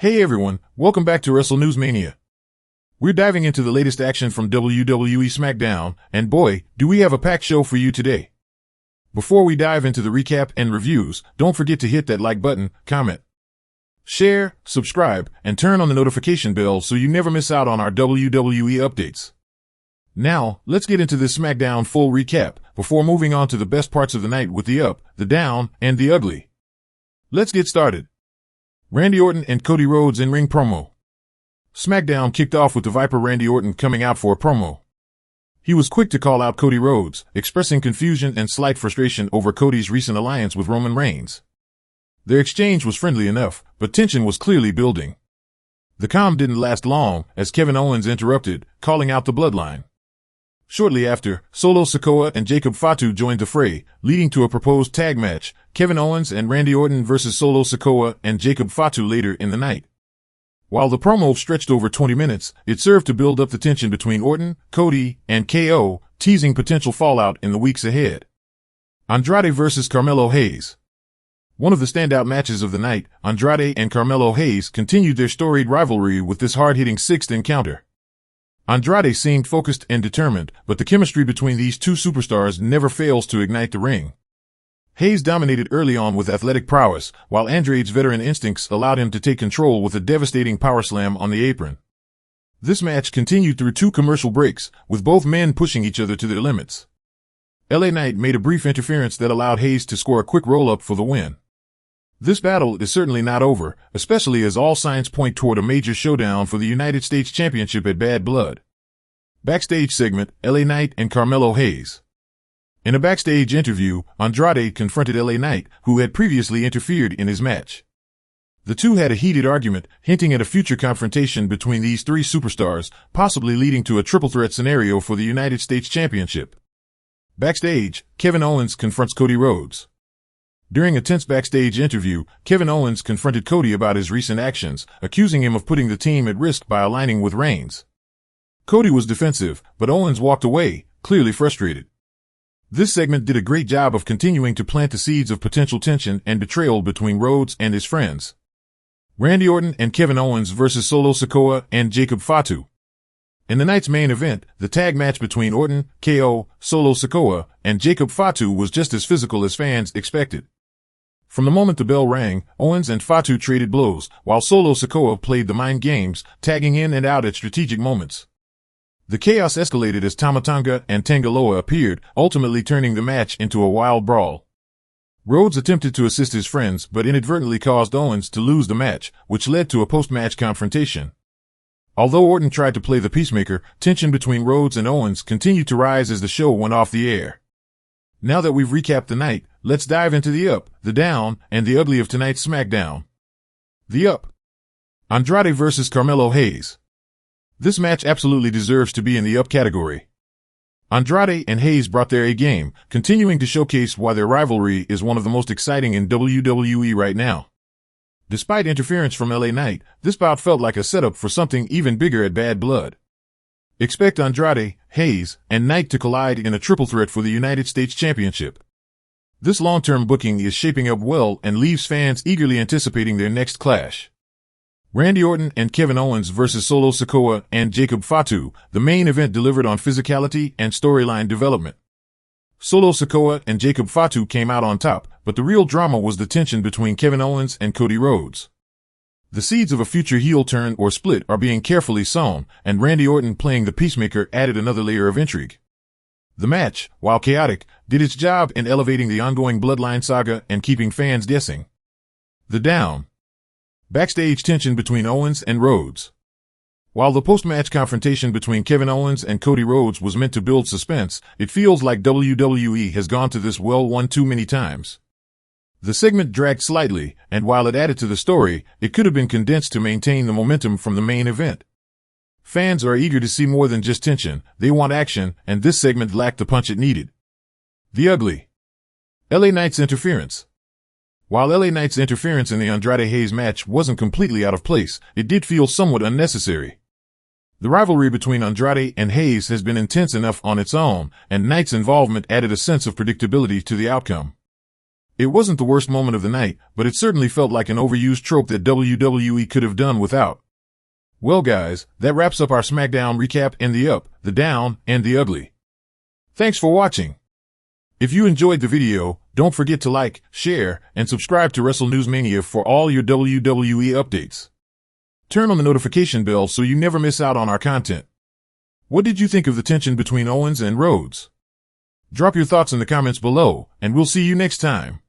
Hey everyone, welcome back to Wrestle News Mania. We're diving into the latest action from WWE Smackdown, and boy, do we have a packed show for you today. Before we dive into the recap and reviews, don't forget to hit that like button, comment, share, subscribe, and turn on the notification bell so you never miss out on our WWE updates. Now, let's get into this Smackdown full recap before moving on to the best parts of the night with the up, the down, and the ugly. Let's get started. Randy Orton and Cody Rhodes in-ring promo. SmackDown kicked off with the Viper Randy Orton coming out for a promo. He was quick to call out Cody Rhodes, expressing confusion and slight frustration over Cody's recent alliance with Roman Reigns. Their exchange was friendly enough, but tension was clearly building. The calm didn't last long, as Kevin Owens interrupted, calling out the Bloodline. Shortly after, Solo Sikoa and Jacob Fatu joined the fray, leading to a proposed tag match, Kevin Owens and Randy Orton versus Solo Sikoa and Jacob Fatu later in the night. While the promo stretched over 20 minutes, it served to build up the tension between Orton, Cody, and KO, teasing potential fallout in the weeks ahead. Andrade versus Carmelo Hayes. One of the standout matches of the night, Andrade and Carmelo Hayes continued their storied rivalry with this hard-hitting sixth encounter. Andrade seemed focused and determined, but the chemistry between these two superstars never fails to ignite the ring. Hayes dominated early on with athletic prowess, while Andrade's veteran instincts allowed him to take control with a devastating power slam on the apron. This match continued through 2 commercial breaks, with both men pushing each other to their limits. LA Knight made a brief interference that allowed Hayes to score a quick roll-up for the win. This battle is certainly not over, especially as all signs point toward a major showdown for the United States Championship at Bad Blood. Backstage segment, LA Knight and Carmelo Hayes. In a backstage interview, Andrade confronted LA Knight, who had previously interfered in his match. The two had a heated argument, hinting at a future confrontation between these 3 superstars, possibly leading to a triple threat scenario for the United States Championship. Backstage, Kevin Owens confronts Cody Rhodes. During a tense backstage interview, Kevin Owens confronted Cody about his recent actions, accusing him of putting the team at risk by aligning with Reigns. Cody was defensive, but Owens walked away, clearly frustrated. This segment did a great job of continuing to plant the seeds of potential tension and betrayal between Rhodes and his friends. Randy Orton and Kevin Owens versus Solo Sikoa and Jacob Fatu. In the night's main event, the tag match between Orton, KO, Solo Sikoa, and Jacob Fatu was just as physical as fans expected. From the moment the bell rang, Owens and Fatu traded blows, while Solo Sikoa played the mind games, tagging in and out at strategic moments. The chaos escalated as Tama Tonga and Tangaloa appeared, ultimately turning the match into a wild brawl. Rhodes attempted to assist his friends but inadvertently caused Owens to lose the match, which led to a post-match confrontation. Although Orton tried to play the peacemaker, tension between Rhodes and Owens continued to rise as the show went off the air. Now that we've recapped the night, let's dive into the up, the down, and the ugly of tonight's SmackDown. The up. Andrade versus Carmelo Hayes. This match absolutely deserves to be in the up category. Andrade and Hayes brought their A-game, continuing to showcase why their rivalry is one of the most exciting in WWE right now. Despite interference from LA Knight, this bout felt like a setup for something even bigger at Bad Blood. Expect Andrade, Hayes, and Knight to collide in a triple threat for the United States Championship. This long-term booking is shaping up well and leaves fans eagerly anticipating their next clash. Randy Orton and Kevin Owens versus Solo Sikoa and Jacob Fatu, the main event delivered on physicality and storyline development. Solo Sikoa and Jacob Fatu came out on top, but the real drama was the tension between Kevin Owens and Cody Rhodes. The seeds of a future heel turn or split are being carefully sown, and Randy Orton playing the peacemaker added another layer of intrigue. The match, while chaotic, did its job in elevating the ongoing Bloodline saga and keeping fans guessing. The down. Backstage tension between Owens and Rhodes. While the post-match confrontation between Kevin Owens and Cody Rhodes was meant to build suspense, it feels like WWE has gone to this well one too many times. The segment dragged slightly, and while it added to the story, it could have been condensed to maintain the momentum from the main event. Fans are eager to see more than just tension, they want action, and this segment lacked the punch it needed. The ugly. LA Knight's interference. While LA Knight's interference in the Andrade Hayes match wasn't completely out of place, it did feel somewhat unnecessary. The rivalry between Andrade and Hayes has been intense enough on its own, and Knight's involvement added a sense of predictability to the outcome. It wasn't the worst moment of the night, but it certainly felt like an overused trope that WWE could have done without. Well guys, that wraps up our SmackDown recap and the up, the down, and the ugly. Thanks for watching. If you enjoyed the video, don't forget to like, share, and subscribe to WrestleNewsMania for all your WWE updates. Turn on the notification bell so you never miss out on our content. What did you think of the tension between Owens and Rhodes? Drop your thoughts in the comments below, and we'll see you next time.